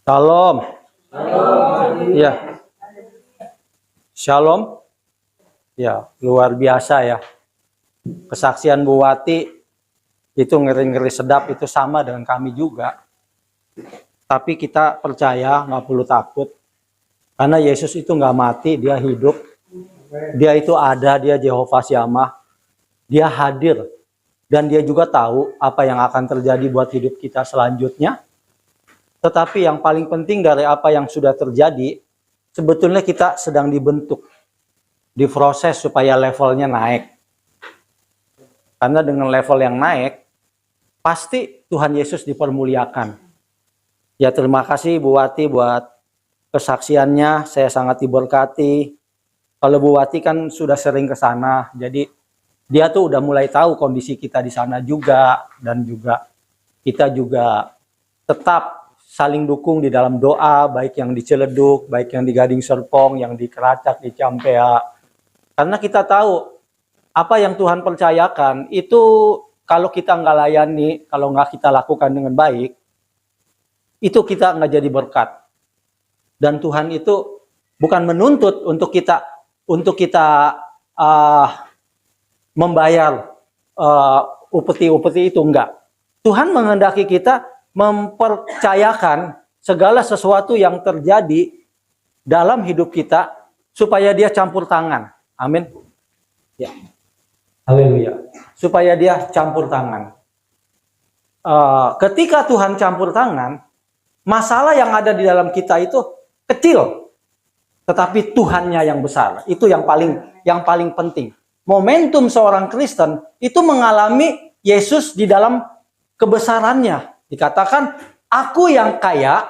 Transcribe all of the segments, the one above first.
Shalom. Ya, shalom. Ya, luar biasa ya. Kesaksian Bu Wati itu ngeri-ngeri sedap, itu sama dengan kami juga. Tapi kita percaya, nggak perlu takut. Karena Yesus itu nggak mati, dia hidup. Dia itu ada, dia Jehovah Syamah. Dia hadir. Dan dia juga tahu apa yang akan terjadi buat hidup kita selanjutnya. Tetapi yang paling penting dari apa yang sudah terjadi, sebetulnya kita sedang dibentuk, diproses supaya levelnya naik. Karena dengan level yang naik, pasti Tuhan Yesus dipermuliakan. Ya, terima kasih Bu Wati buat kesaksiannya, saya sangat diberkati. Kalau Bu Wati kan sudah sering ke sana, jadi dia tuh udah mulai tahu kondisi kita di sana juga, dan juga kita juga tetap saling dukung di dalam doa, baik yang di Ciledug, baik yang di Gading Serpong, yang di Keracak, di Campea. Karena kita tahu apa yang Tuhan percayakan itu kalau kita nggak layani, kalau nggak kita lakukan dengan baik, itu kita nggak jadi berkat. Dan Tuhan itu bukan menuntut untuk kita membayar upeti-upeti itu, enggak. Tuhan menghendaki kita mempercayakan segala sesuatu yang terjadi dalam hidup kita supaya dia campur tangan. Amin. Ya. Haleluya. Supaya dia campur tangan. Ketika Tuhan campur tangan, masalah yang ada di dalam kita itu kecil, tetapi Tuhannya yang besar. Itu yang paling penting. Momentum seorang Kristen itu mengalami Yesus di dalam kebesarannya. Dikatakan, aku yang kaya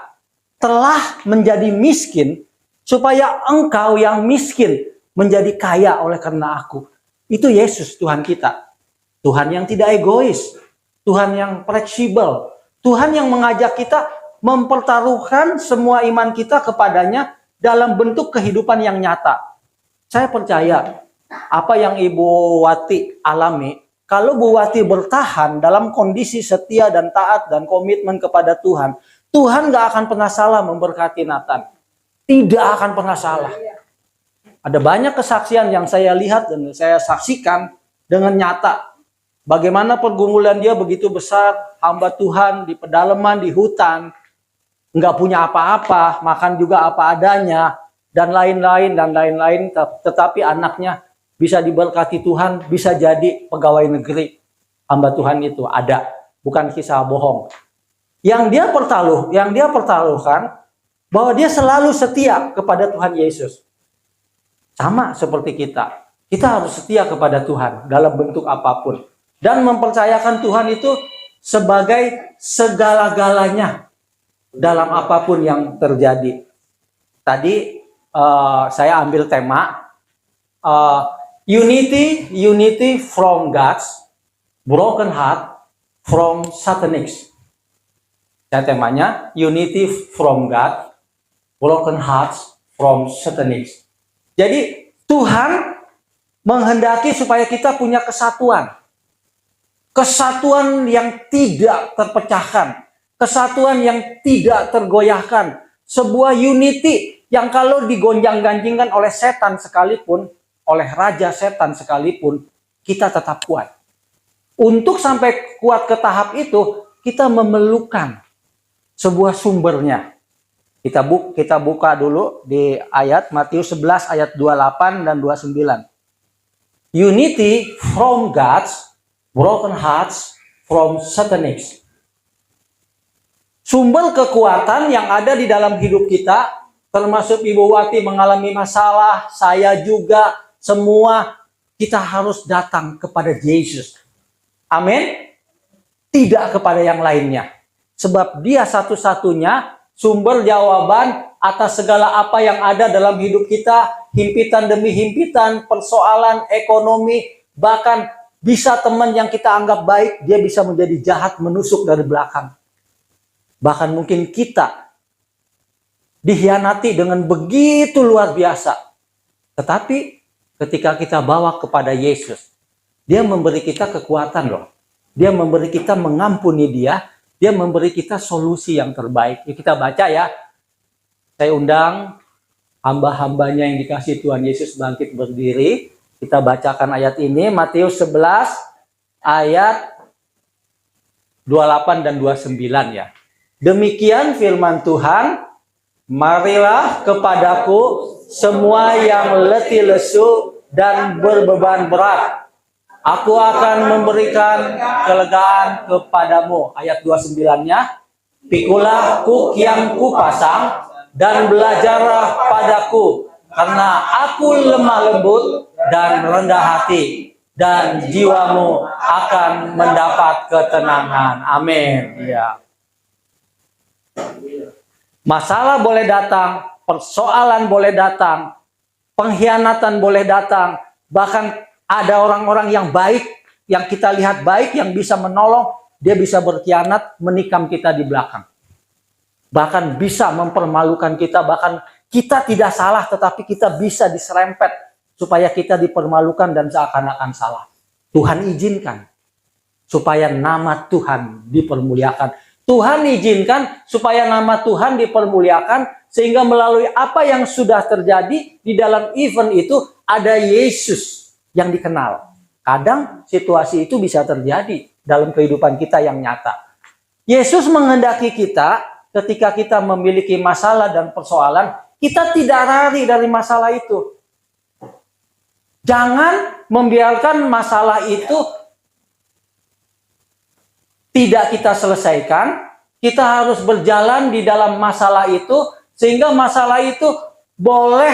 telah menjadi miskin supaya engkau yang miskin menjadi kaya oleh karena aku. Itu Yesus Tuhan kita. Tuhan yang tidak egois. Tuhan yang fleksibel. Tuhan yang mengajak kita mempertaruhkan semua iman kita kepadanya dalam bentuk kehidupan yang nyata. Saya percaya apa yang Ibu Wati alami, kalau Bu Wati bertahan dalam kondisi setia dan taat dan komitmen kepada Tuhan, Tuhan gak akan pernah salah memberkati Nathan. Tidak akan pernah salah. Ada banyak kesaksian yang saya lihat dan saya saksikan dengan nyata. Bagaimana pergumulan dia begitu besar, hamba Tuhan di pedalaman, di hutan, nggak punya apa-apa, makan juga apa adanya, dan lain-lain, tetapi anaknya bisa diberkati Tuhan, bisa jadi pegawai negeri. Hamba Tuhan itu ada, bukan kisah bohong. Yang dia pertaruhkan bahwa dia selalu setia kepada Tuhan Yesus. Sama seperti kita. Kita harus setia kepada Tuhan dalam bentuk apapun. Dan mempercayakan Tuhan itu sebagai segala-galanya dalam apapun yang terjadi. Tadi saya ambil tema Unity from God's, broken heart from Satanics. Dan temanya Unity from God, broken hearts from Satanics. Jadi Tuhan menghendaki supaya kita punya kesatuan. Kesatuan yang tidak terpecahkan. Kesatuan yang tidak tergoyahkan. Sebuah unity yang kalau digonjang-ganjingkan oleh setan sekalipun, oleh raja setan sekalipun, kita tetap kuat. Untuk sampai kuat ke tahap itu, kita memerlukan sebuah sumbernya. Kita buka dulu di ayat Matius 11 ayat 28 dan 29. Unity from God's, broken hearts from Satanics. Sumber kekuatan yang ada di dalam hidup kita, termasuk Ibu Wati mengalami masalah, saya juga, semua kita harus datang kepada Yesus. Amin. Tidak kepada yang lainnya. Sebab dia satu-satunya sumber jawaban atas segala apa yang ada dalam hidup kita. Himpitan demi himpitan, persoalan ekonomi, bahkan bisa teman yang kita anggap baik, dia bisa menjadi jahat menusuk dari belakang. Bahkan mungkin kita dikhianati dengan begitu luar biasa. Tetapi ketika kita bawa kepada Yesus, dia memberi kita kekuatan loh. Dia memberi kita mengampuni dia memberi kita solusi yang terbaik. Kita baca ya, Saya undang hamba-hambanya yang dikasih Tuhan Yesus bangkit berdiri. Kita bacakan ayat ini, Matius 11 ayat 28 dan 29 ya. Demikian firman Tuhan, marilah kepadaku semua yang letih lesu dan berbeban berat. Aku akan memberikan kelegaan kepadamu. Ayat 29-nya, pikulah kuk yang kupasang dan belajarlah padaku, karena aku lemah lembut dan rendah hati, dan jiwamu akan mendapat ketenangan. Amin. Ya. Masalah boleh datang, persoalan boleh datang, pengkhianatan boleh datang, bahkan ada orang-orang yang baik, yang kita lihat baik, yang bisa menolong, dia bisa berkhianat, menikam kita di belakang. Bahkan bisa mempermalukan kita, bahkan kita tidak salah, tetapi kita bisa diserempet supaya kita dipermalukan dan seakan-akan salah. Tuhan izinkan supaya nama Tuhan dipermuliakan. Tuhan izinkan supaya nama Tuhan dipermuliakan, sehingga melalui apa yang sudah terjadi di dalam event itu ada Yesus yang dikenal. Kadang situasi itu bisa terjadi dalam kehidupan kita yang nyata. Yesus menghendaki kita ketika kita memiliki masalah dan persoalan, kita tidak lari dari masalah itu. Jangan membiarkan masalah itu tidak kita selesaikan. Kita harus berjalan di dalam masalah itu, sehingga masalah itu boleh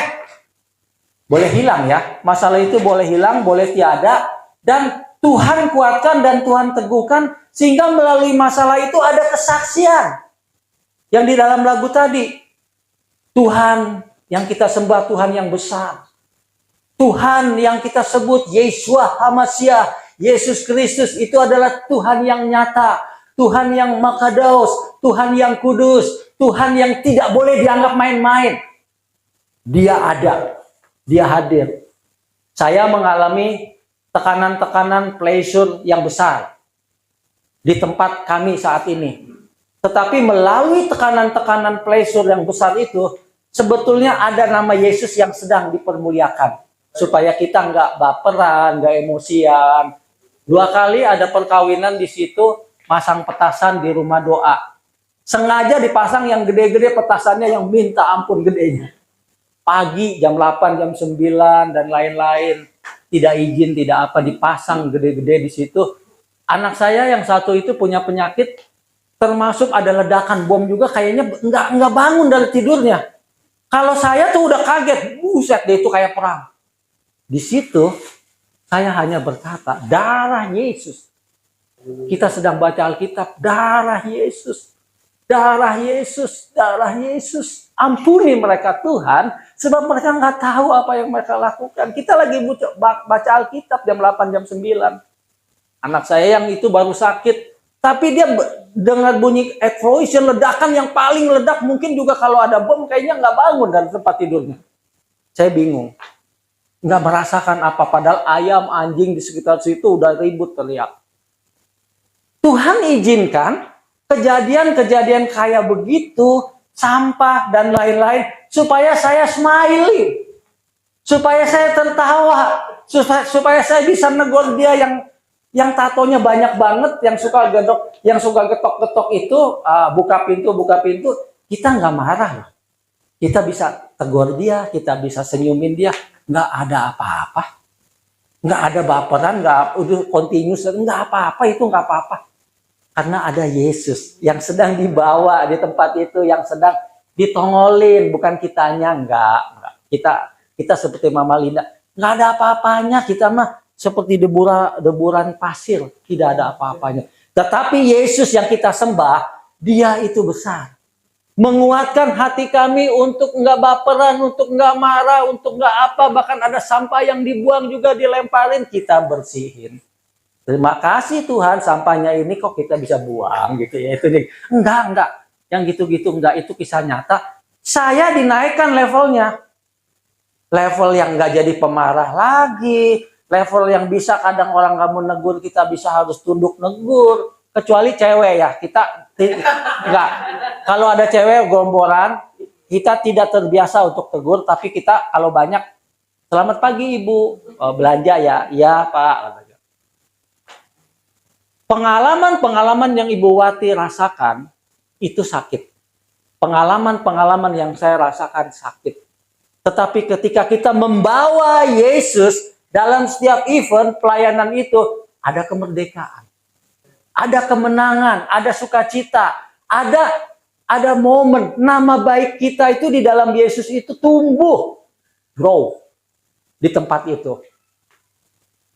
hilang ya. Masalah itu boleh hilang, boleh tiada, dan Tuhan kuatkan dan Tuhan teguhkan, sehingga melalui masalah itu ada kesaksian. Yang di dalam lagu tadi, Tuhan yang kita sembah, Tuhan yang besar. Tuhan yang kita sebut Yeshua HaMashiach, Yesus Kristus itu adalah Tuhan yang nyata, Tuhan yang Makados, Tuhan yang kudus, Tuhan yang tidak boleh dianggap main-main. Dia ada, dia hadir. Saya mengalami tekanan-tekanan pleasure yang besar di tempat kami saat ini. Tetapi melalui tekanan-tekanan pleasure yang besar itu, sebetulnya ada nama Yesus yang sedang dipermuliakan. Supaya kita nggak baperan, nggak emosian. 2 kali ada perkawinan di situ, masang petasan di rumah doa. Sengaja dipasang yang gede-gede petasannya yang minta ampun gedenya. Pagi jam 8, jam 9, dan lain-lain. Tidak izin, tidak apa, dipasang gede-gede di situ. Anak saya yang satu itu punya penyakit, termasuk ada ledakan bom juga, kayaknya nggak bangun dari tidurnya. Kalau saya tuh udah kaget, buset deh itu kayak perang. Di situ saya hanya berkata, darah Yesus. Kita sedang baca Alkitab, darah Yesus, darah Yesus, darah Yesus. Ampuni mereka Tuhan, sebab mereka nggak tahu apa yang mereka lakukan. Kita lagi baca Alkitab jam 8, jam 9. Anak saya yang itu baru sakit, tapi dia dengar bunyi explosion, ledakan yang paling ledak, mungkin juga kalau ada bom kayaknya nggak bangun dari tempat tidurnya. Saya bingung, nggak merasakan apa, padahal ayam, anjing di sekitar situ udah ribut teriak. Tuhan izinkan kejadian-kejadian kayak begitu, sampah dan lain-lain, supaya saya smiling, supaya saya tertawa, supaya saya bisa negur dia yang tatonya banyak banget, yang suka getok-getok itu, buka pintu, kita nggak marah loh. Kita bisa tegur dia, kita bisa senyumin dia, nggak ada apa-apa, nggak ada baperan, nggak udah continuous, nggak apa-apa, itu nggak apa-apa, karena ada Yesus yang sedang dibawa di tempat itu, yang sedang ditongolin, bukan kitanya, nggak. Kita seperti Mama Linda, nggak ada apa-apanya, kita mah seperti deburan pasir, tidak ada apa-apanya. Tetapi Yesus yang kita sembah, dia itu besar. Menguatkan hati kami untuk nggak baperan, untuk nggak marah, untuk nggak apa, bahkan ada sampah yang dibuang juga dilemparin, kita bersihin. Terima kasih Tuhan, sampahnya ini kok kita bisa buang gitu ya. Itu nih. Enggak. Yang gitu-gitu enggak, itu kisah nyata. Saya dinaikkan levelnya. Level yang nggak jadi pemarah lagi. Level yang bisa kadang orang kamu negur, kita bisa harus tunduk negur. Kecuali cewek ya, kita enggak. Kalau ada cewek gomboran, kita tidak terbiasa untuk tegur, tapi kita kalau banyak, selamat pagi Ibu, belanja ya, iya Pak. Pengalaman-pengalaman yang Ibu Wati rasakan, itu sakit. Pengalaman-pengalaman yang saya rasakan sakit. Tetapi ketika kita membawa Yesus dalam setiap event pelayanan itu, ada kemerdekaan, ada kemenangan, ada sukacita, ada momen nama baik kita itu di dalam Yesus itu tumbuh, grow di tempat itu.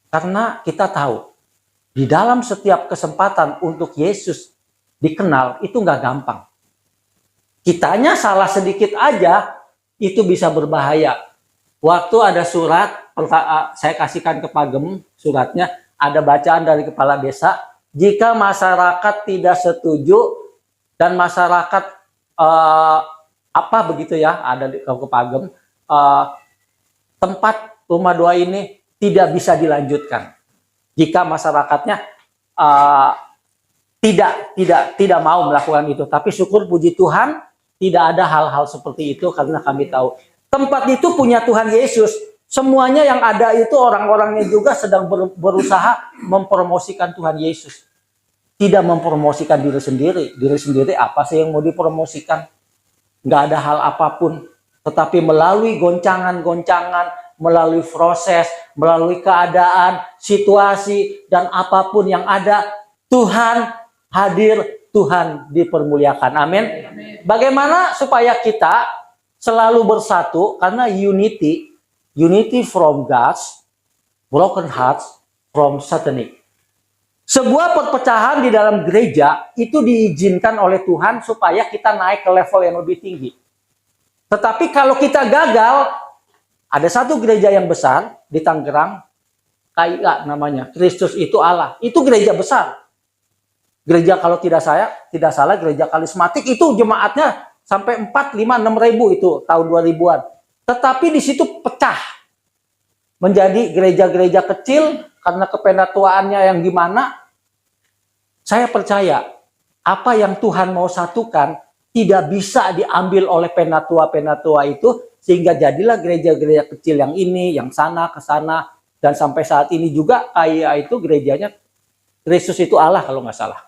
Karena kita tahu di dalam setiap kesempatan untuk Yesus dikenal itu nggak gampang. Kitanya salah sedikit aja itu bisa berbahaya. Waktu ada surat, saya kasihkan ke Pagem suratnya, ada bacaan dari kepala desa, jika masyarakat tidak setuju dan masyarakat apa begitu ya, ada di ke Pagem, tempat rumah doa ini tidak bisa dilanjutkan. Jika masyarakatnya tidak mau melakukan itu, tapi syukur puji Tuhan tidak ada hal-hal seperti itu karena kami tahu tempat itu punya Tuhan Yesus. Semuanya yang ada itu orang-orangnya juga sedang berusaha mempromosikan Tuhan Yesus. Tidak mempromosikan diri sendiri. Diri sendiri apa sih yang mau dipromosikan? Nggak ada hal apapun. Tetapi melalui goncangan-goncangan, melalui proses, melalui keadaan, situasi, dan apapun yang ada, Tuhan hadir, Tuhan dipermuliakan. Amin. Bagaimana supaya kita selalu bersatu? Karena unity from God's, broken hearts from satanic. Sebuah perpecahan di dalam gereja itu diizinkan oleh Tuhan supaya kita naik ke level yang lebih tinggi. Tetapi kalau kita gagal, ada satu gereja yang besar di Tangerang, KIA namanya, Kristus itu Allah. Itu gereja besar. Gereja kalau tidak salah gereja karismatik itu jemaatnya sampai 4, 5, 6 ribu itu tahun 2000-an. Tetapi di situ pecah menjadi gereja-gereja kecil karena kepenatuaannya yang gimana. Saya percaya apa yang Tuhan mau satukan tidak bisa diambil oleh penatua-penatua itu, sehingga jadilah gereja-gereja kecil yang ini, yang sana, ke sana, dan sampai saat ini juga KIA itu gerejanya Kristus itu Allah kalau nggak salah.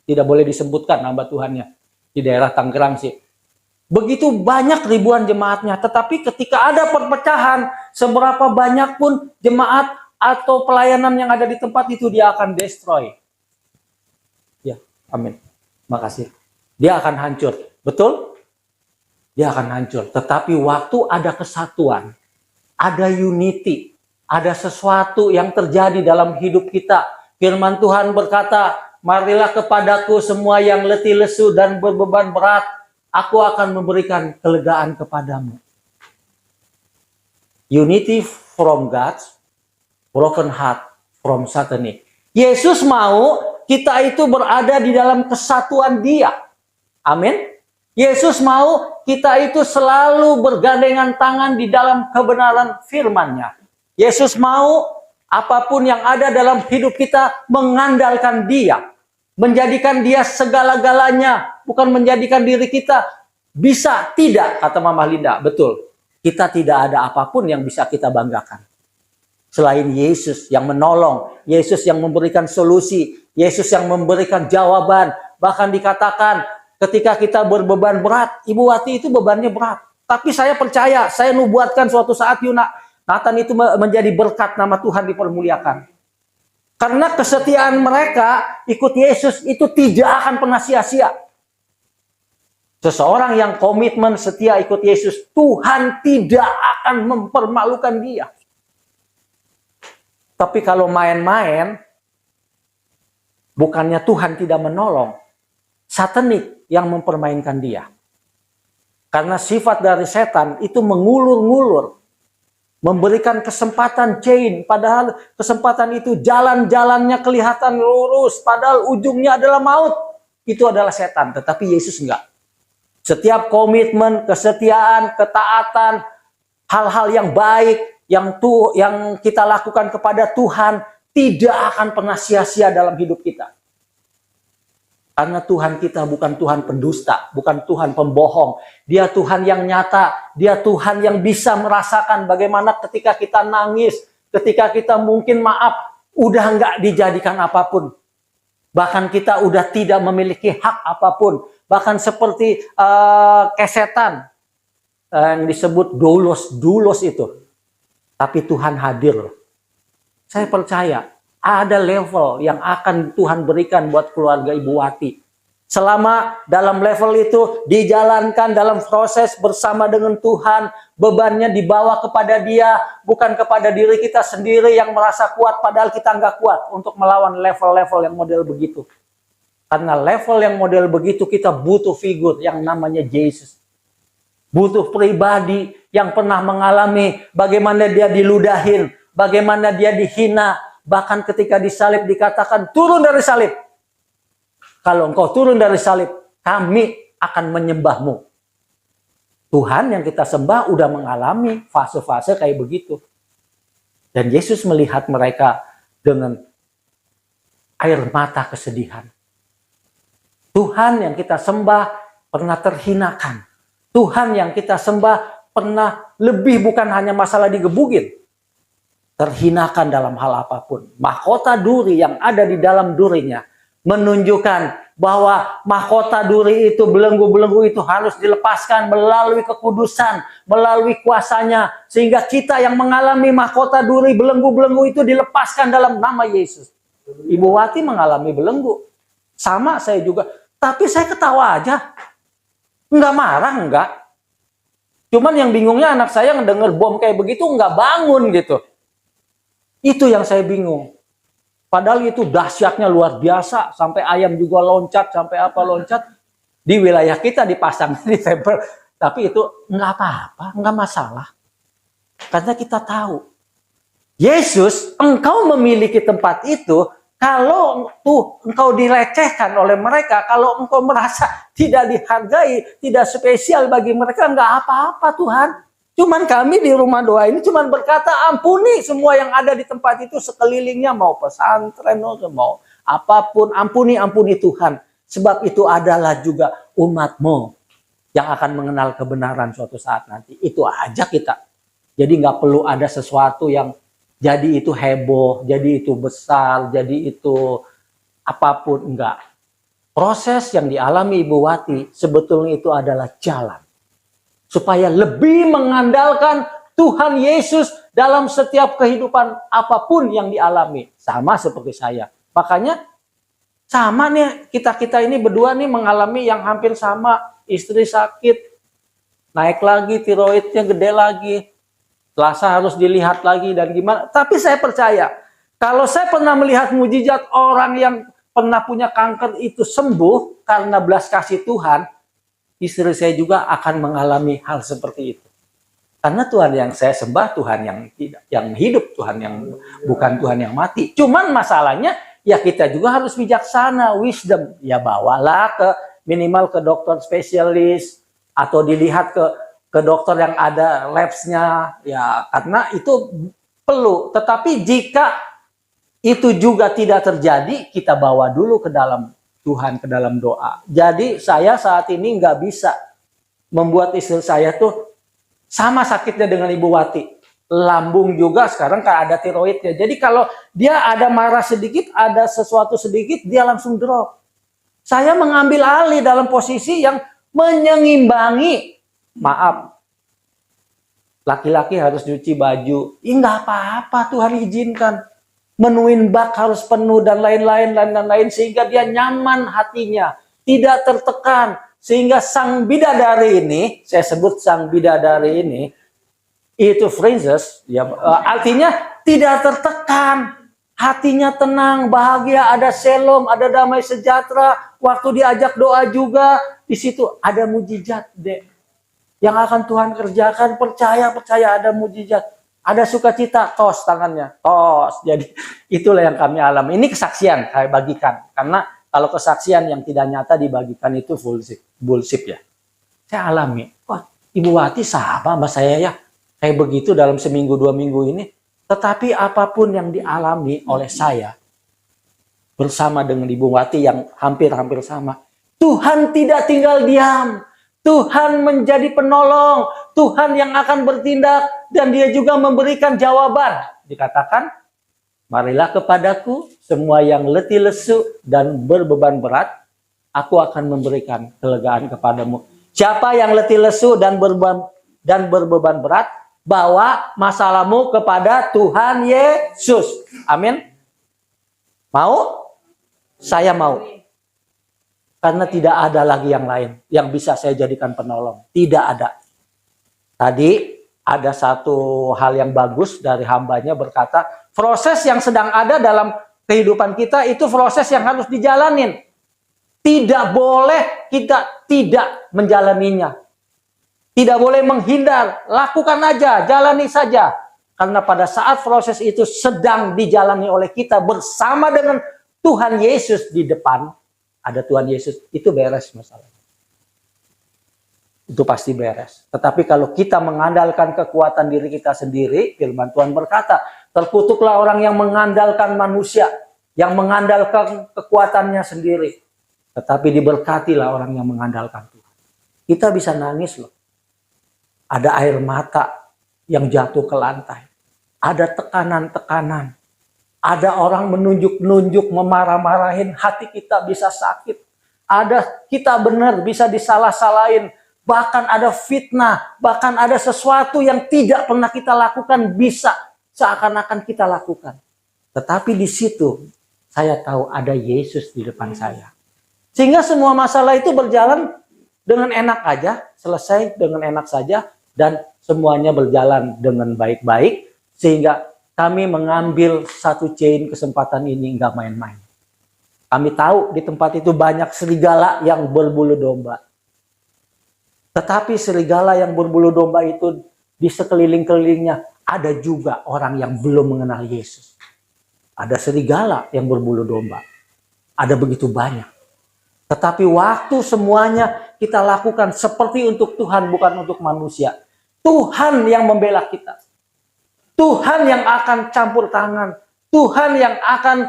Tidak boleh disebutkan nama Tuhannya di daerah Tangerang sih. Begitu banyak ribuan jemaatnya, tetapi ketika ada perpecahan, seberapa banyak pun jemaat atau pelayanan yang ada di tempat itu, dia akan destroy. Ya, amin. Makasih. Dia akan hancur. Betul? Dia akan hancur. Tetapi waktu ada kesatuan, ada unity, ada sesuatu yang terjadi dalam hidup kita. Firman Tuhan berkata, marilah kepadaku semua yang letih lesu dan berbeban berat, aku akan memberikan kelegaan kepadamu. Unity from God's, broken heart from satanic. Yesus mau kita itu berada di dalam kesatuan Dia. Amin. Yesus mau kita itu selalu bergandengan tangan di dalam kebenaran firman-Nya. Yesus mau apapun yang ada dalam hidup kita mengandalkan Dia. Menjadikan Dia segala-galanya, bukan menjadikan diri kita. Bisa, tidak, kata Mama Linda. Betul, kita tidak ada apapun yang bisa kita banggakan. Selain Yesus yang menolong, Yesus yang memberikan solusi, Yesus yang memberikan jawaban. Bahkan dikatakan ketika kita berbeban berat, Ibu Wati itu bebannya berat. Tapi saya percaya, saya nubuatkan suatu saat Nathan itu menjadi berkat, nama Tuhan dipermuliakan. Karena kesetiaan mereka ikut Yesus itu tidak akan pernah sia-sia. Seseorang yang komitmen setia ikut Yesus, Tuhan tidak akan mempermalukan dia. Tapi kalau main-main, bukannya Tuhan tidak menolong, satanik yang mempermainkan dia. Karena sifat dari setan itu mengulur-ngulur, memberikan kesempatan chain, padahal kesempatan itu jalan-jalannya kelihatan lurus, padahal ujungnya adalah maut. Itu adalah setan, tetapi Yesus enggak. Setiap komitmen, kesetiaan, ketaatan, hal-hal yang baik yang kita lakukan kepada Tuhan tidak akan pernah sia-sia dalam hidup kita. Karena Tuhan kita bukan Tuhan pendusta, bukan Tuhan pembohong. Dia Tuhan yang nyata, dia Tuhan yang bisa merasakan bagaimana ketika kita nangis, ketika kita mungkin maaf, udah nggak dijadikan apapun. Bahkan kita udah tidak memiliki hak apapun. Bahkan seperti kesetan yang disebut doulos itu. Tapi Tuhan hadir. Saya percaya ada level yang akan Tuhan berikan buat keluarga Ibu Wati. Selama dalam level itu dijalankan dalam proses bersama dengan Tuhan, bebannya dibawa kepada Dia, bukan kepada diri kita sendiri yang merasa kuat padahal kita nggak kuat untuk melawan level-level yang model begitu. Karena level yang model begitu kita butuh figur yang namanya Yesus. Butuh pribadi yang pernah mengalami bagaimana dia diludahin, bagaimana dia dihina, bahkan ketika disalib dikatakan turun dari salib. Kalau engkau turun dari salib, kami akan menyembahmu. Tuhan yang kita sembah udah mengalami fase-fase kayak begitu. Dan Yesus melihat mereka dengan air mata kesedihan. Tuhan yang kita sembah pernah terhinakan. Tuhan yang kita sembah pernah lebih bukan hanya masalah digebukin. Terhinakan dalam hal apapun. Mahkota duri yang ada di dalam durinya menunjukkan bahwa mahkota duri itu, belenggu-belenggu itu harus dilepaskan melalui kekudusan, melalui kuasanya. Sehingga kita yang mengalami mahkota duri, belenggu-belenggu itu dilepaskan dalam nama Yesus. Ibu Wati mengalami belenggu. Sama saya juga. Tapi saya ketawa aja. Enggak marah, enggak. Cuman yang bingungnya anak saya ngedenger bom kayak begitu enggak bangun gitu. Itu yang saya bingung. Padahal itu dahsyatnya luar biasa. Sampai ayam juga loncat, sampai apa loncat. Di wilayah kita dipasang di tempel. Tapi itu enggak apa-apa, enggak masalah. Karena kita tahu. Yesus, engkau memiliki tempat itu. Kalau engkau direcehkan oleh mereka. Kalau engkau merasa tidak dihargai, tidak spesial bagi mereka. Enggak apa-apa Tuhan. Cuman kami di rumah doa ini cuman berkata ampuni semua yang ada di tempat itu sekelilingnya, mau pesantren, mau apapun, ampuni Tuhan. Sebab itu adalah juga umatmu yang akan mengenal kebenaran suatu saat nanti. Itu aja kita. Jadi nggak perlu ada sesuatu yang jadi itu heboh, jadi itu besar, jadi itu apapun, enggak. Proses yang dialami Ibu Wati sebetulnya itu adalah jalan. Supaya lebih mengandalkan Tuhan Yesus dalam setiap kehidupan apapun yang dialami. Sama seperti saya. Makanya sama nih kita ini berdua nih mengalami yang hampir sama. Istri sakit, naik lagi, tiroidnya gede lagi. Selasa harus dilihat lagi dan gimana. Tapi saya percaya, kalau saya pernah melihat mujizat orang yang pernah punya kanker itu sembuh karena belas kasih Tuhan, istri saya juga akan mengalami hal seperti itu. Karena Tuhan yang saya sembah Tuhan yang tidak, yang hidup, Tuhan yang bukan Tuhan yang mati. Cuman masalahnya ya kita juga harus bijaksana, wisdom. Ya bawalah ke minimal ke dokter spesialis atau dilihat ke dokter yang ada labsnya. Ya karena itu perlu. Tetapi jika itu juga tidak terjadi, kita bawa dulu ke dalam Tuhan, ke dalam doa. Jadi saya saat ini nggak bisa membuat istri saya tuh sama sakitnya dengan Ibu Wati. Lambung juga sekarang kan ada tiroidnya. Jadi kalau dia ada marah sedikit, ada sesuatu sedikit, dia langsung drop. Saya mengambil alih dalam posisi yang menyengimbangi. Maaf, laki-laki harus cuci baju. Ih nggak apa-apa, Tuhan izinkan. Menuin bak harus penuh dan lain-lain sehingga dia nyaman hatinya, tidak tertekan, sehingga sang bidadari ini, saya sebut sang bidadari ini, itu phrases, ya artinya tidak tertekan, hatinya tenang, bahagia, ada shalom, ada damai sejahtera. Waktu diajak doa juga di situ ada mujizat deh, yang akan Tuhan kerjakan. Percaya ada mujizat. Ada sukacita, tos tangannya, tos. Jadi itulah yang kami alami. Ini kesaksian saya bagikan. Karena kalau kesaksian yang tidak nyata dibagikan itu bullshit ya. Saya alami. Wah, Ibu Wati sama sama saya ya. Kayak begitu dalam seminggu 2 minggu ini. Tetapi apapun yang dialami oleh saya, bersama dengan Ibu Wati yang hampir-hampir sama. Tuhan tidak tinggal diam. Tuhan menjadi penolong. Tuhan yang akan bertindak dan dia juga memberikan jawaban. Dikatakan, marilah kepadaku semua yang letih lesu dan berbeban berat, aku akan memberikan kelegaan kepadamu. Siapa yang letih lesu dan berbeban berat, bawa masalahmu kepada Tuhan Yesus. Amin. Mau? Saya mau. Karena tidak ada lagi yang lain yang bisa saya jadikan penolong. Tidak ada. Tadi ada satu hal yang bagus dari hambanya berkata, proses yang sedang ada dalam kehidupan kita itu proses yang harus dijalanin. Tidak boleh kita tidak menjalaninya. Tidak boleh menghindar. Lakukan aja, jalani saja. Karena pada saat proses itu sedang dijalani oleh kita bersama dengan Tuhan Yesus di depan, ada Tuhan Yesus, itu beres masalah. Itu pasti beres. Tetapi kalau kita mengandalkan kekuatan diri kita sendiri, firman Tuhan berkata, terkutuklah orang yang mengandalkan manusia, yang mengandalkan kekuatannya sendiri. Tetapi diberkatilah orang yang mengandalkan Tuhan. Kita bisa nangis loh. Ada air mata yang jatuh ke lantai. Ada tekanan-tekanan. Ada orang menunjuk-nunjuk, memarah-marahin, hati kita bisa sakit. Ada kita benar bisa disalah-salahin. Bahkan ada fitnah, bahkan ada sesuatu yang tidak pernah kita lakukan bisa seakan-akan kita lakukan. Tetapi di situ saya tahu ada Yesus di depan saya. Sehingga semua masalah itu berjalan dengan enak aja, selesai dengan enak saja, dan semuanya berjalan dengan baik-baik, sehingga kami mengambil satu chain kesempatan ini nggak main-main. Kami tahu di tempat itu banyak serigala yang berbulu domba. Tetapi serigala yang berbulu domba itu di sekeliling-kelilingnya ada juga orang yang belum mengenal Yesus. Ada serigala yang berbulu domba. Ada begitu banyak. Tetapi waktu semuanya kita lakukan seperti untuk Tuhan, bukan untuk manusia. Tuhan yang membela kita. Tuhan yang akan campur tangan. Tuhan yang akan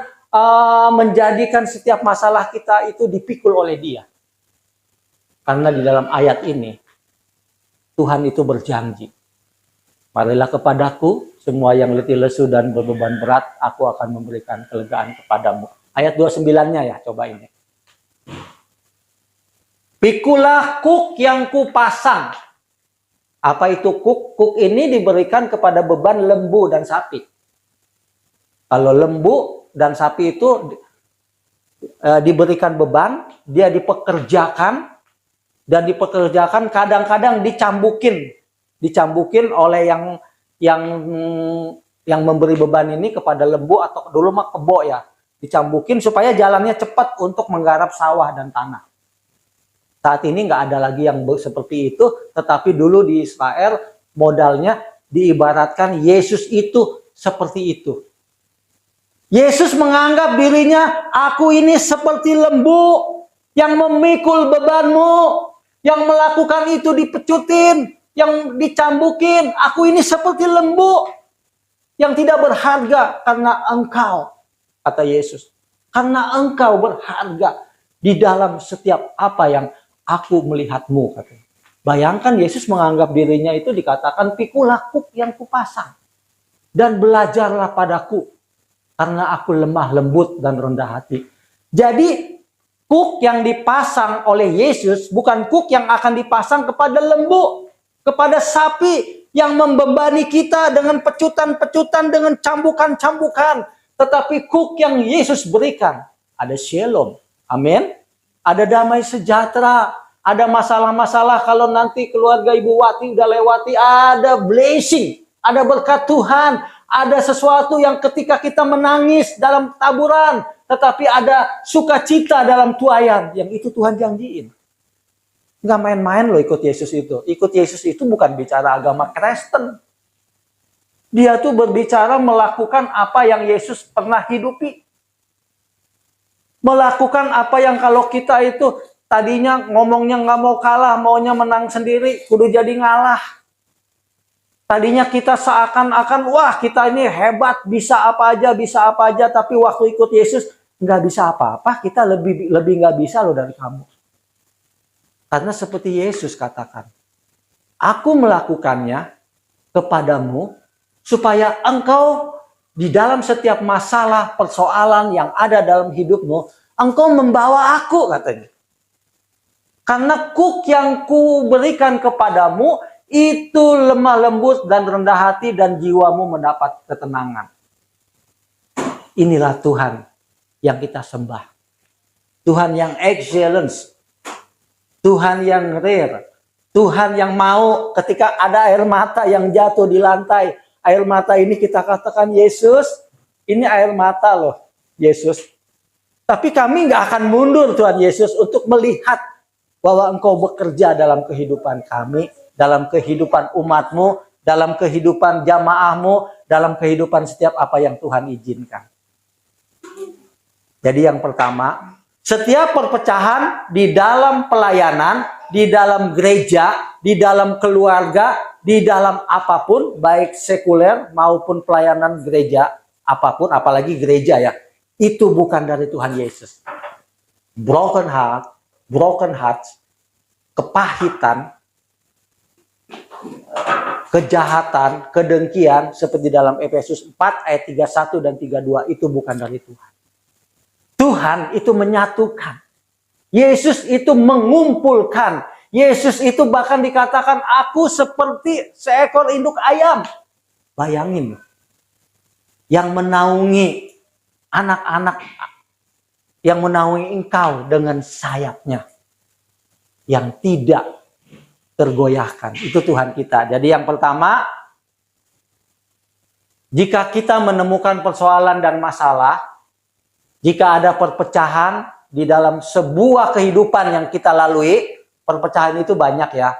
menjadikan setiap masalah kita itu dipikul oleh Dia. Karena di dalam ayat ini, Tuhan itu berjanji. Marilah kepadaku, semua yang letih lesu dan berbeban berat, aku akan memberikan kelegaan kepadamu. Ayat 29-nya ya, coba ini. Pikulah kuk yang kupasang. Apa itu kuk? Kuk ini diberikan kepada beban lembu dan sapi. Kalau lembu dan sapi itu diberikan beban, dia dipekerjakan, dan dipekerjakan kadang-kadang dicambukin oleh yang memberi beban ini kepada lembu, atau dulu mah kebo ya, dicambukin supaya jalannya cepat untuk menggarap sawah dan tanah. Saat ini nggak ada lagi yang seperti itu, tetapi dulu di Israel modalnya diibaratkan Yesus itu seperti itu. Yesus menganggap dirinya, aku ini seperti lembu yang memikul bebanmu, yang melakukan itu dipecutin, yang dicambukin. Aku ini seperti lembu yang tidak berharga karena engkau, kata Yesus. Karena engkau berharga di dalam setiap apa yang aku melihatmu, katanya. Bayangkan Yesus menganggap dirinya itu dikatakan, pikulah kuk yang kupasang dan belajarlah padaku karena aku lemah lembut dan rendah hati. Jadi kuk yang dipasang oleh Yesus bukan kuk yang akan dipasang kepada lembu, kepada sapi yang membebani kita dengan pecutan-pecutan, dengan cambukan-cambukan. Tetapi kuk yang Yesus berikan, ada shalom. Amin. Ada damai sejahtera, ada masalah-masalah kalau nanti keluarga Ibu Wati udah lewati, ada blessing, ada berkat Tuhan, ada sesuatu yang ketika kita menangis dalam taburan, tetapi ada sukacita dalam tuayan, yang itu Tuhan janjiin. Nggak main-main loh ikut Yesus itu. Ikut Yesus itu bukan bicara agama Kristen. Dia tuh berbicara melakukan apa yang Yesus pernah hidupi. Melakukan apa yang kalau kita itu tadinya ngomongnya nggak mau kalah, maunya menang sendiri, kudu jadi ngalah. Tadinya kita seakan-akan, wah kita ini hebat, bisa apa aja, tapi waktu ikut Yesus, nggak bisa apa-apa, kita lebih nggak bisa loh dari kamu. Karena seperti Yesus katakan, aku melakukannya kepadamu supaya engkau di dalam setiap masalah, persoalan yang ada dalam hidupmu, engkau membawa aku, katanya. Karena kuk yang ku berikan kepadamu itu lemah lembut dan rendah hati dan jiwamu mendapat ketenangan. Inilah Tuhan yang kita sembah. Tuhan yang excellence. Tuhan yang rare. Tuhan yang mau ketika ada air mata yang jatuh di lantai. Air mata ini kita katakan, Yesus, ini air mata loh, Yesus. Tapi kami nggak akan mundur Tuhan Yesus untuk melihat bahwa engkau bekerja dalam kehidupan kami, dalam kehidupan umatmu, dalam kehidupan jamaahmu, dalam kehidupan setiap apa yang Tuhan izinkan. Jadi yang pertama, setiap perpecahan di dalam pelayanan, di dalam gereja, di dalam keluarga, di dalam apapun, baik sekuler maupun pelayanan gereja, apapun, apalagi gereja ya, itu bukan dari Tuhan Yesus. Broken heart, kepahitan, kejahatan, kedengkian, seperti dalam Efesus 4 ayat 31 dan 32, itu bukan dari Tuhan. Tuhan itu menyatukan. Yesus itu mengumpulkan. Yesus itu bahkan dikatakan, aku seperti seekor induk ayam. Bayangin, yang menaungi anak-anak, yang menaungi engkau dengan sayapnya, yang tidak tergoyahkan. Itu Tuhan kita. Jadi yang pertama, jika kita menemukan persoalan dan masalah, jika ada perpecahan di dalam sebuah kehidupan yang kita lalui, perpecahan itu banyak ya.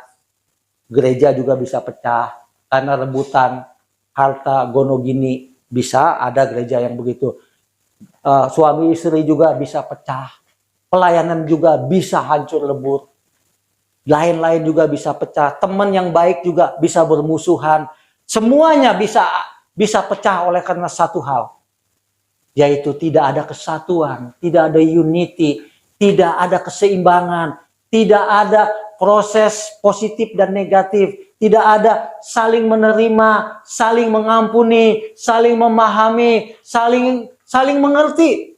Gereja juga bisa pecah karena rebutan harta gonogini, bisa ada gereja yang begitu. Suami istri juga bisa pecah. Pelayanan juga bisa hancur lebur. Lain-lain juga bisa pecah. Teman yang baik juga bisa bermusuhan. Semuanya bisa pecah oleh karena satu hal. Yaitu tidak ada kesatuan, tidak ada unity, tidak ada keseimbangan, tidak ada proses positif dan negatif, tidak ada saling menerima, saling mengampuni, saling memahami, saling mengerti.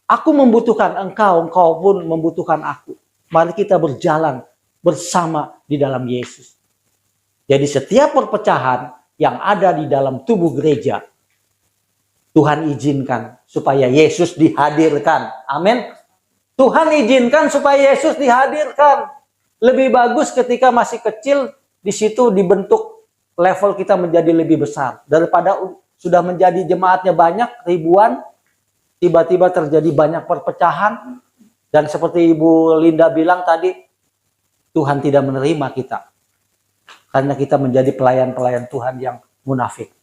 Aku membutuhkan engkau, engkau pun membutuhkan aku. Mari kita berjalan bersama di dalam Yesus. Jadi setiap perpecahan yang ada di dalam tubuh gereja, Tuhan izinkan supaya Yesus dihadirkan. Amin. Tuhan izinkan supaya Yesus dihadirkan. Lebih bagus ketika masih kecil, di situ dibentuk level kita menjadi lebih besar. Daripada sudah menjadi jemaatnya banyak, ribuan, tiba-tiba terjadi banyak perpecahan. Dan seperti Ibu Linda bilang tadi, Tuhan tidak menerima kita. Karena kita menjadi pelayan-pelayan Tuhan yang munafik.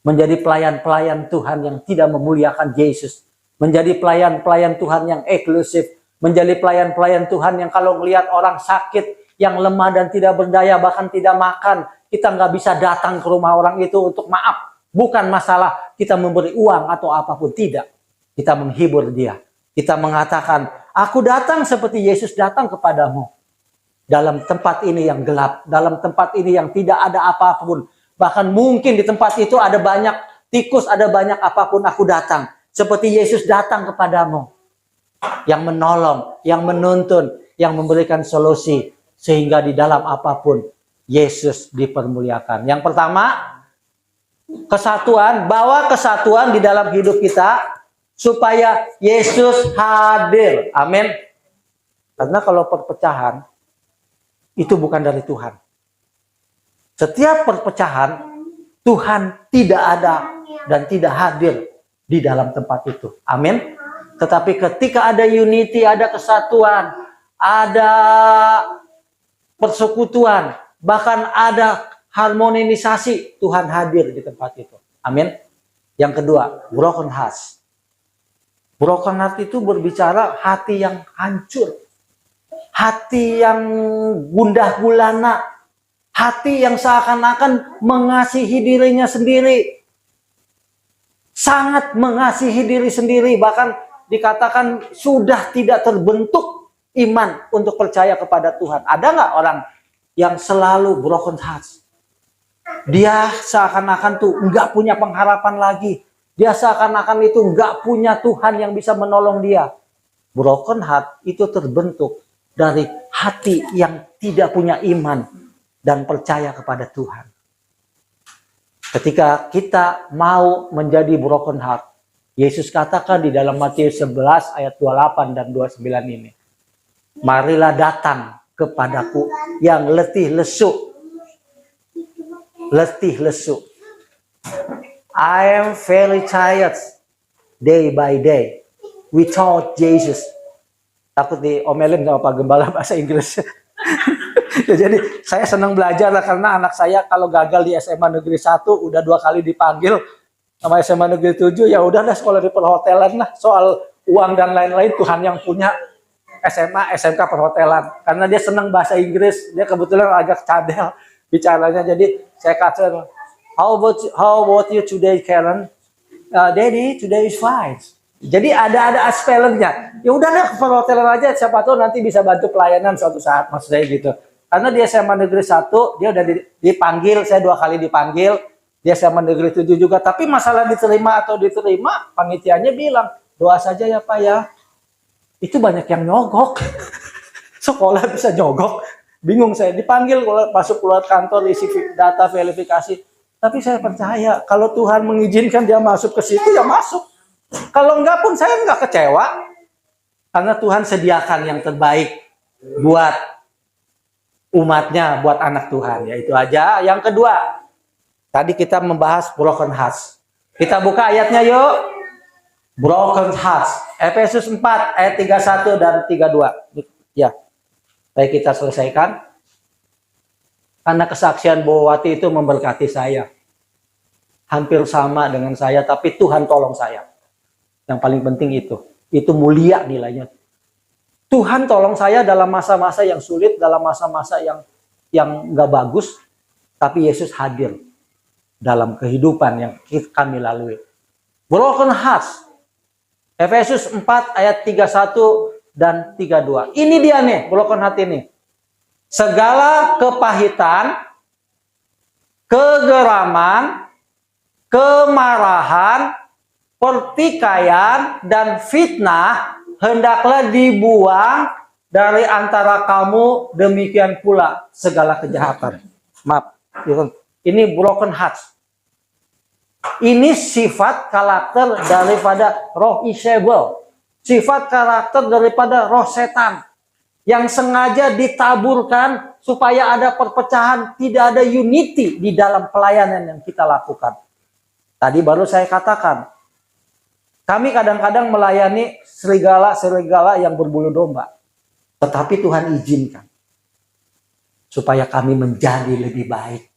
Menjadi pelayan-pelayan Tuhan yang tidak memuliakan Yesus. Menjadi pelayan-pelayan Tuhan yang eksklusif. Menjadi pelayan-pelayan Tuhan yang kalau melihat orang sakit, yang lemah dan tidak berdaya, bahkan tidak makan, kita nggak bisa datang ke rumah orang itu untuk maaf. Bukan masalah kita memberi uang atau apapun, tidak. Kita menghibur dia. Kita mengatakan, aku datang seperti Yesus datang kepadamu. Dalam tempat ini yang gelap, dalam tempat ini yang tidak ada apapun. Bahkan mungkin di tempat itu ada banyak tikus, ada banyak apapun, aku datang. Seperti Yesus datang kepadamu. Yang menolong, yang menuntun, yang memberikan solusi. Sehingga di dalam apapun, Yesus dipermuliakan. Yang pertama, kesatuan. Bawa kesatuan di dalam hidup kita. Supaya Yesus hadir. Amin. Karena kalau perpecahan, itu bukan dari Tuhan. Setiap perpecahan, Tuhan tidak ada dan tidak hadir di dalam tempat itu. Amin. Tetapi ketika ada unity, ada kesatuan, ada persekutuan, bahkan ada harmonisasi, Tuhan hadir di tempat itu. Amin. Yang kedua, broken heart. Broken heart itu berbicara hati yang hancur. Hati yang gundah gulana. Hati yang seakan-akan mengasihi dirinya sendiri. Sangat mengasihi diri sendiri. Bahkan dikatakan sudah tidak terbentuk iman untuk percaya kepada Tuhan. Ada nggak orang yang selalu broken heart? Dia seakan-akan tuh nggak punya pengharapan lagi. Dia seakan-akan itu nggak punya Tuhan yang bisa menolong dia. Broken heart itu terbentuk dari hati yang tidak punya iman dan percaya kepada Tuhan. Ketika kita mau menjadi broken heart, Yesus katakan di dalam Matius 11 ayat 28 dan 29 ini, marilah datang kepadaku yang letih lesu. Letih lesu. I am very tired day by day without Jesus. Takut diomelin sama Pak Gembala bahasa Inggris. Jadi saya senang belajar lah, karena anak saya kalau gagal di SMA Negeri 1 udah 2 kali dipanggil sama SMA Negeri 7, ya udahlah sekolah di perhotelan lah. Soal uang dan lain-lain Tuhan yang punya. SMA, SMK perhotelan. Karena dia senang bahasa Inggris, dia kebetulan agak cadel bicaranya. Jadi saya kata, how about you today, Karen? Daddy, today is fine. Jadi ada spellernya. Ya udahlah ke perhotelan aja, siapa tahu nanti bisa bantu pelayanan suatu saat, maksud saya gitu. Karena dia SMA Negeri 1, dia udah dipanggil, saya 2 kali dipanggil. Dia SMA Negeri 7 juga, tapi masalah diterima atau diterima, panitianya bilang, doa saja ya Pak ya. Itu banyak yang nyogok. Sekolah bisa nyogok. Bingung saya, dipanggil masuk keluar kantor, isi data verifikasi. Tapi saya percaya, kalau Tuhan mengizinkan dia masuk ke situ, ya masuk. Kalau enggak pun saya enggak kecewa. Karena Tuhan sediakan yang terbaik buat umatnya, buat anak Tuhan. Ya itu aja. Yang kedua, tadi kita membahas broken hearts. Kita buka ayatnya yuk. Broken hearts. Efesus 4 ayat 31 dan 32. Ya. Baik, kita selesaikan. Karena kesaksian Bowati itu memberkati saya. Hampir sama dengan saya, tapi Tuhan tolong saya. Yang paling penting itu. Itu mulia nilainya. Tuhan tolong saya dalam masa-masa yang sulit, dalam masa-masa yang nggak bagus, tapi Yesus hadir dalam kehidupan yang kami lalui. Broken hearts. Efesus 4 ayat 31 dan 32. Ini dia nih, broken heart ini. Segala kepahitan, kegeraman, kemarahan, pertikaian, dan fitnah hendaklah dibuang dari antara kamu, demikian pula segala kejahatan. Maaf, ini broken hearts. Ini sifat karakter daripada roh Isabel. Sifat karakter daripada roh setan. Yang sengaja ditaburkan supaya ada perpecahan, tidak ada unity di dalam pelayanan yang kita lakukan. Tadi baru saya katakan, kami kadang-kadang melayani serigala-serigala yang berbulu domba. Tetapi Tuhan izinkan supaya kami menjadi lebih baik.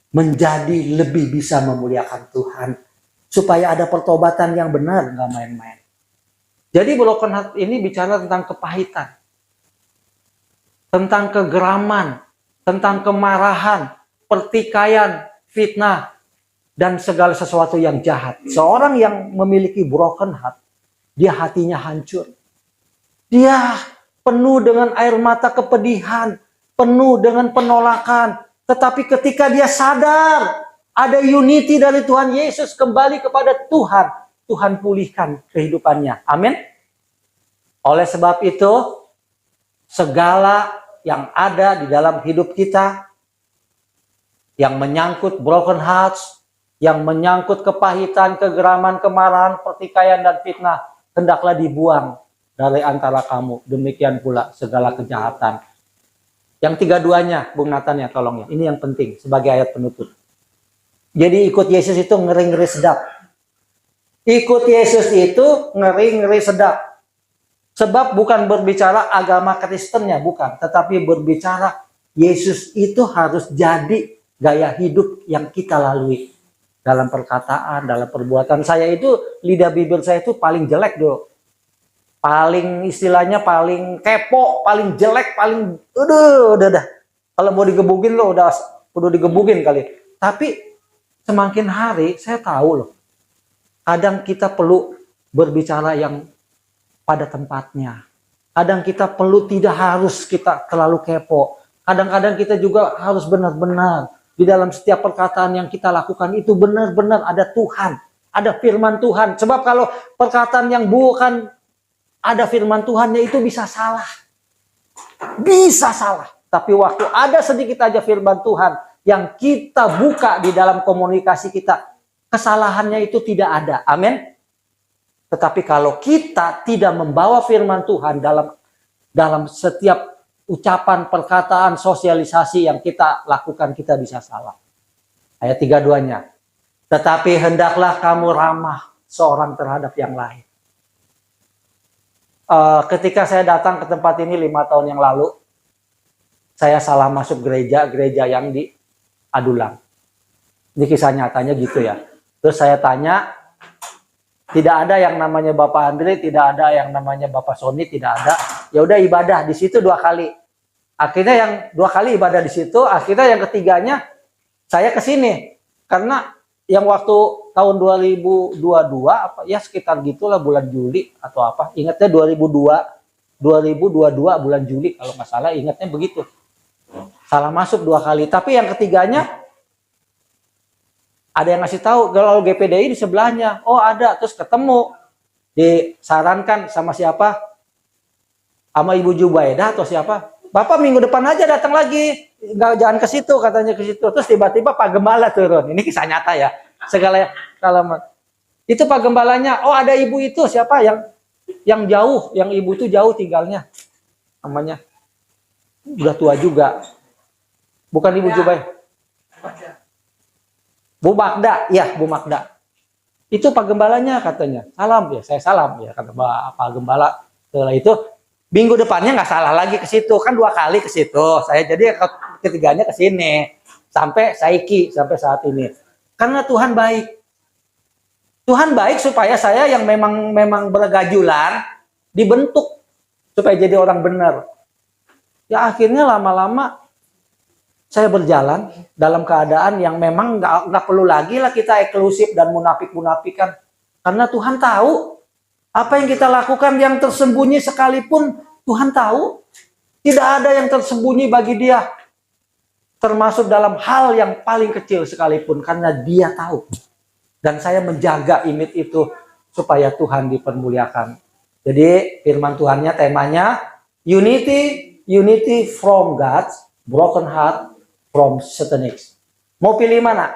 Menjadi lebih bisa memuliakan Tuhan. Supaya ada pertobatan yang benar, nggak main-main. Jadi broken heart ini bicara tentang kepahitan. Tentang kegeraman. Tentang kemarahan. Pertikaian, fitnah. Dan segala sesuatu yang jahat. Seorang yang memiliki broken heart, dia hatinya hancur. Dia penuh dengan air mata kepedihan. Penuh dengan penolakan. Tetapi ketika dia sadar ada unity dari Tuhan Yesus kembali kepada Tuhan, Tuhan pulihkan kehidupannya. Amin. Oleh sebab itu, segala yang ada di dalam hidup kita, yang menyangkut broken hearts, yang menyangkut kepahitan, kegeraman, kemarahan, pertikaian, dan fitnah, hendaklah dibuang dari antara kamu. Demikian pula segala kejahatan. Yang 32-nya, Bung Nathan ya, tolong ya. Ini yang penting sebagai ayat penutup. Jadi ikut Yesus itu ngeri-ngeri sedap. Ikut Yesus itu ngeri-ngeri sedap. Sebab bukan berbicara agama Kristennya, bukan. Tetapi berbicara Yesus itu harus jadi gaya hidup yang kita lalui. Dalam perkataan, dalam perbuatan. Saya itu, lidah bibir saya itu paling jelek dulu. Paling istilahnya paling kepo, paling jelek, paling udah. Kalau mau digebukin lo udah digebukin kali. Tapi semakin hari saya tahu loh. Kadang kita perlu berbicara yang pada tempatnya. Kadang kita perlu, tidak harus kita terlalu kepo. Kadang-kadang kita juga harus benar-benar di dalam setiap perkataan yang kita lakukan itu benar-benar ada Tuhan, ada firman Tuhan. Sebab kalau perkataan yang bukan ada firman Tuhannya itu bisa salah. Bisa salah. Tapi waktu ada sedikit aja firman Tuhan yang kita buka di dalam komunikasi kita, kesalahannya itu tidak ada. Amin. Tetapi kalau kita tidak membawa firman Tuhan dalam setiap ucapan, perkataan, sosialisasi yang kita lakukan, kita bisa salah. Ayat 32-nya. Tetapi hendaklah kamu ramah seorang terhadap yang lain. Ketika saya datang ke tempat ini 5 tahun yang lalu, saya salah masuk gereja yang di Adulang. Ini kisah nyatanya gitu ya. Terus saya tanya, tidak ada yang namanya Bapak Andre, tidak ada yang namanya Bapak Sony, tidak ada. Ya udah ibadah di situ 2 kali. Akhirnya yang 2 kali ibadah di situ, akhirnya yang ketiganya saya ke sini. Karena yang waktu tahun 2022 apa ya sekitar gitulah bulan Juli atau apa. Ingatnya 2022 bulan Juli kalau nggak salah, ingatnya begitu. Salah masuk 2 kali. Tapi yang ketiganya ada yang ngasih tahu kalau GPDI di sebelahnya. Oh ada, terus ketemu. Disarankan sama siapa? Sama Ibu Jubaidah atau siapa? Bapak minggu depan aja datang lagi. Jangan ke situ, katanya ke situ. Terus tiba-tiba Pak Gembala turun. Ini kisah nyata ya. Segala kalamat. Itu Pak Gembalanya, oh ada ibu itu siapa yang jauh, yang ibu itu jauh tinggalnya. Namanya udah tua juga. Bukan Ibu Jubaidah. Bu Magda, ya Bu Magda. Itu Pak Gembalanya katanya. Salam ya, saya salam ya kata Pak Gembala. Setelah itu minggu depannya nggak salah lagi ke situ, kan 2 kali ke situ. Saya jadi ketiganya ke sini sampai saiki sampai saat ini. Karena Tuhan baik. Tuhan baik supaya saya yang memang bergajulan dibentuk supaya jadi orang benar. Ya akhirnya lama-lama saya berjalan dalam keadaan yang memang nggak perlu lagi lah kita eksklusif dan munafik-munafikan. Karena Tuhan tahu apa yang kita lakukan yang tersembunyi sekalipun Tuhan tahu. Tidak ada yang tersembunyi bagi Dia. Termasuk dalam hal yang paling kecil sekalipun karena Dia tahu. Dan saya menjaga image itu supaya Tuhan dipermuliakan. Jadi firman Tuhannya temanya unity from God's broken heart from satanic. Mau pilih mana?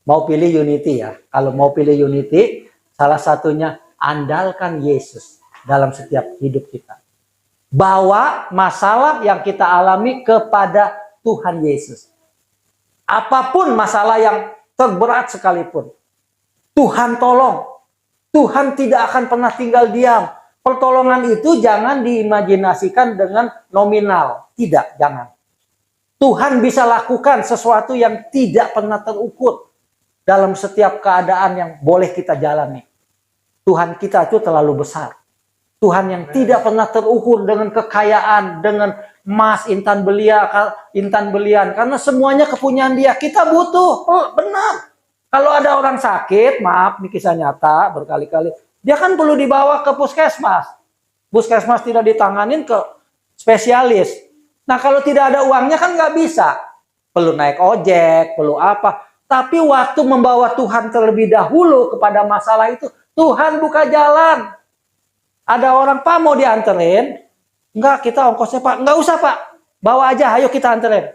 Mau pilih unity ya. Kalau mau pilih unity, salah satunya andalkan Yesus dalam setiap hidup kita. Bawa masalah yang kita alami kepada Tuhan Yesus. Apapun masalah yang terberat sekalipun, Tuhan tolong. Tuhan tidak akan pernah tinggal diam. Pertolongan itu jangan diimajinasikan dengan nominal. Tidak, jangan. Tuhan bisa lakukan sesuatu yang tidak pernah terukur dalam setiap keadaan yang boleh kita jalani. Tuhan kita itu terlalu besar. Tuhan yang tidak pernah terukur dengan kekayaan, dengan emas, intan belian. Karena semuanya kepunyaan Dia. Kita butuh, benar. Kalau ada orang sakit, maaf, ini kisah nyata berkali-kali. Dia kan perlu dibawa ke puskesmas. Puskesmas tidak ditanganin ke spesialis. Nah kalau tidak ada uangnya kan nggak bisa. Perlu naik ojek, perlu apa. Tapi waktu membawa Tuhan terlebih dahulu kepada masalah itu, Tuhan buka jalan. Ada orang, Pak mau dianterin? Enggak, kita ongkosnya Pak. Enggak usah Pak, bawa aja, ayo kita anterin.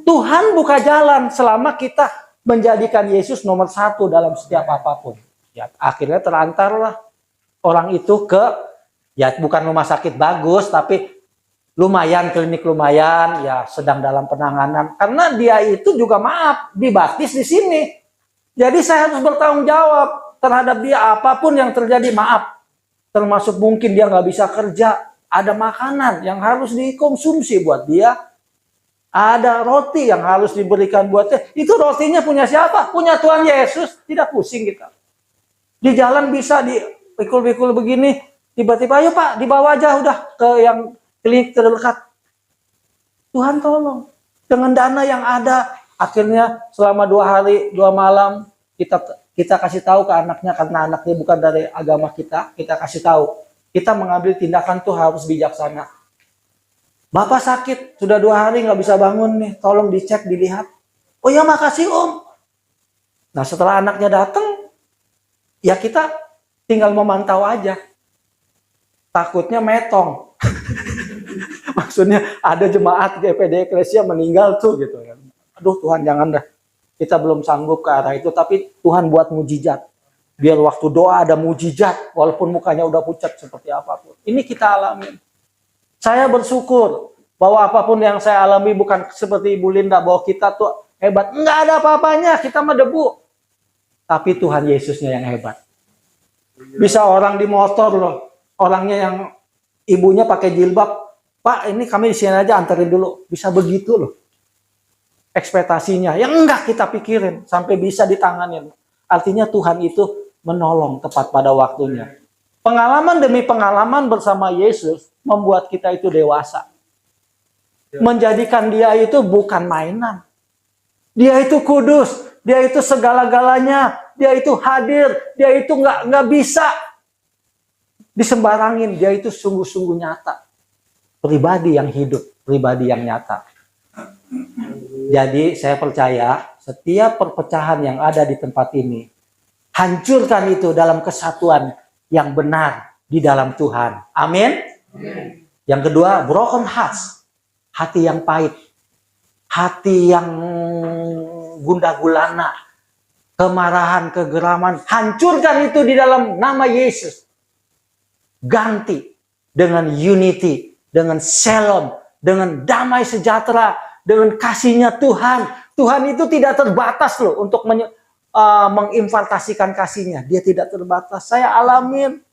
Tuhan buka jalan selama kita menjadikan Yesus nomor 1 dalam setiap apapun. Ya, akhirnya terantarlah orang itu ke, ya bukan rumah sakit bagus, tapi lumayan, klinik lumayan, ya sedang dalam penanganan. Karena dia itu juga maaf, dibaptis di sini. Jadi saya harus bertanggung jawab terhadap dia apapun yang terjadi, maaf. Termasuk mungkin dia nggak bisa kerja, ada makanan yang harus dikonsumsi buat dia. Ada roti yang harus diberikan buat dia. Itu rotinya punya siapa? Punya Tuhan Yesus. Tidak pusing kita. Di jalan bisa dipikul-pikul begini. Tiba-tiba, ayo Pak, dibawa aja udah ke yang klinik terdekat. Tuhan tolong. Dengan dana yang ada, akhirnya selama 2 hari 2 malam kita kasih tahu ke anaknya karena anaknya bukan dari agama kita kasih tahu. Kita mengambil tindakan tuh harus bijaksana. Bapak sakit, sudah 2 hari nggak bisa bangun nih, tolong dicek, dilihat. Oh ya makasih om. Nah setelah anaknya datang, ya kita tinggal memantau aja. Takutnya metong. Maksudnya ada jemaat GPD Eklesia meninggal tuh gitu kan. Aduh Tuhan jangan dah. Kita belum sanggup ke arah itu, tapi Tuhan buat mujizat. Biar waktu doa ada mujizat, walaupun mukanya udah pucat seperti apapun. Ini kita alami. Saya bersyukur bahwa apapun yang saya alami bukan seperti Ibu Linda, bahwa kita tuh hebat. Enggak ada apa-apanya, kita mah debu. Tapi Tuhan Yesusnya yang hebat. Bisa orang di motor loh, orangnya yang ibunya pakai jilbab, Pak ini kami di sini aja anterin dulu. Bisa begitu loh. Ekspektasinya, yang enggak kita pikirin, sampai bisa ditanganin. Artinya Tuhan itu menolong tepat pada waktunya. Pengalaman demi pengalaman bersama Yesus membuat kita itu dewasa. Menjadikan dia itu bukan mainan. Dia itu kudus, dia itu segala-galanya, dia itu hadir, dia itu nggak bisa disembarangin, dia itu sungguh-sungguh nyata. Pribadi yang hidup, pribadi yang nyata. Jadi saya percaya setiap perpecahan yang ada di tempat ini, hancurkan itu dalam kesatuan yang benar di dalam Tuhan. Amin. Yang kedua, broken hearts. Hati yang pahit. Hati yang gundah gulana. Kemarahan, kegeraman. Hancurkan itu di dalam nama Yesus. Ganti dengan unity, dengan shalom, dengan damai sejahtera, dengan kasihnya Tuhan. Tuhan itu tidak terbatas loh untuk menginvestasikan kasihnya. Dia tidak terbatas. Saya alamin.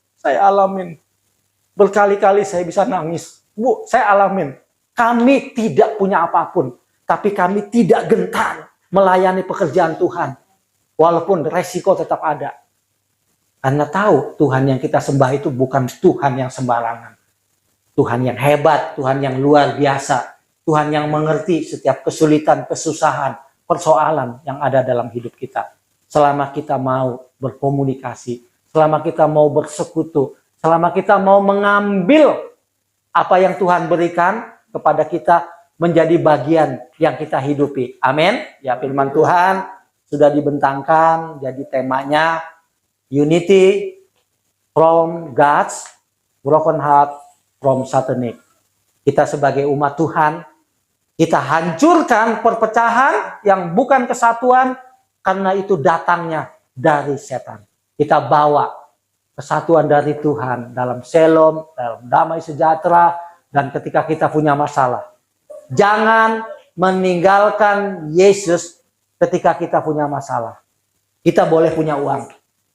Berkali-kali saya bisa nangis. Bu, saya alamin. Kami tidak punya apapun. Tapi kami tidak gentar melayani pekerjaan Tuhan. Walaupun resiko tetap ada. Karena tahu Tuhan yang kita sembah itu bukan Tuhan yang sembarangan. Tuhan yang hebat, Tuhan yang luar biasa. Tuhan yang mengerti setiap kesulitan, kesusahan, persoalan yang ada dalam hidup kita. Selama kita mau berkomunikasi, selama kita mau bersekutu, selama kita mau mengambil apa yang Tuhan berikan kepada kita menjadi bagian yang kita hidupi. Amin. Ya firman Tuhan sudah dibentangkan, jadi temanya unity from God's broken heart from satanic. Kita sebagai umat Tuhan, kita hancurkan perpecahan yang bukan kesatuan karena itu datangnya dari setan. Kita bawa kesatuan dari Tuhan dalam shalom, dalam damai sejahtera, dan ketika kita punya masalah. Jangan meninggalkan Yesus ketika kita punya masalah. Kita boleh punya uang,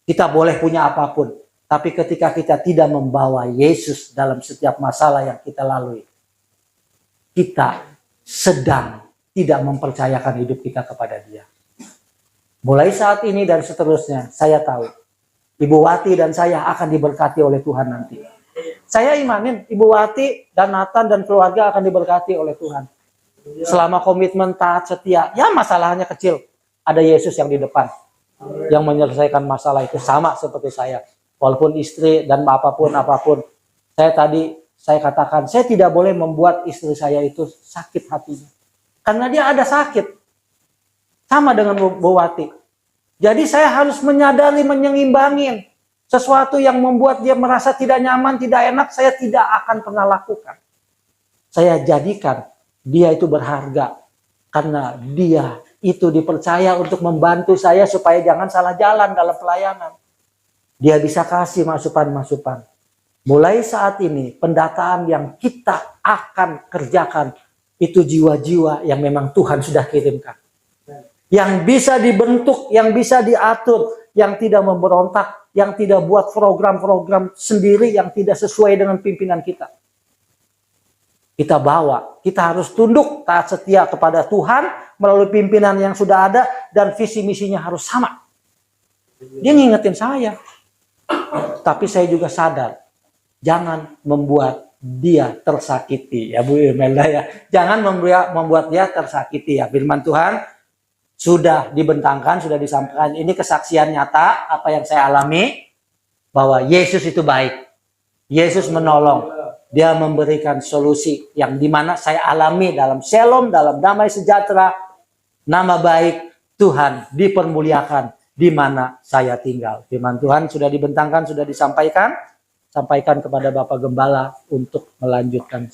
kita boleh punya apapun, tapi ketika kita tidak membawa Yesus dalam setiap masalah yang kita lalui, kita sedang tidak mempercayakan hidup kita kepada Dia. Mulai saat ini dan seterusnya, saya tahu Ibu Wati dan saya akan diberkati oleh Tuhan nanti. Saya imanin Ibu Wati dan Nathan dan keluarga akan diberkati oleh Tuhan. Selama komitmen taat setia, ya masalahnya kecil. Ada Yesus yang di depan, yang menyelesaikan masalah itu sama seperti saya. Walaupun istri dan apapun. Saya katakan, saya tidak boleh membuat istri saya itu sakit hatinya. Karena dia ada sakit. Sama dengan Bu Wati. Jadi saya harus menyadari, menyeimbangin. Sesuatu yang membuat dia merasa tidak nyaman, tidak enak, saya tidak akan pernah lakukan. Saya jadikan dia itu berharga. Karena dia itu dipercaya untuk membantu saya supaya jangan salah jalan dalam pelayanan. Dia bisa kasih masukan-masukan. Mulai saat ini, pendataan yang kita akan kerjakan itu jiwa-jiwa yang memang Tuhan sudah kirimkan. Yang bisa dibentuk, yang bisa diatur, yang tidak memberontak, yang tidak buat program-program sendiri yang tidak sesuai dengan pimpinan kita. Kita bawa, kita harus tunduk, taat setia kepada Tuhan melalui pimpinan yang sudah ada, dan visi misinya harus sama. Dia ngingetin saya. Tapi saya juga sadar, jangan membuat dia tersakiti, ya Bu Imelda ya. Jangan membuat dia tersakiti, ya firman Tuhan. sudah dibentangkan, sudah disampaikan. Ini kesaksian nyata apa yang saya alami, bahwa Yesus itu baik. Yesus menolong. Dia memberikan solusi yang dimana saya alami dalam shalom, dalam damai sejahtera. Nama baik Tuhan dipermuliakan di mana saya tinggal. Firman Tuhan sudah dibentangkan, sudah disampaikan. Sampaikan kepada Bapak Gembala untuk melanjutkan.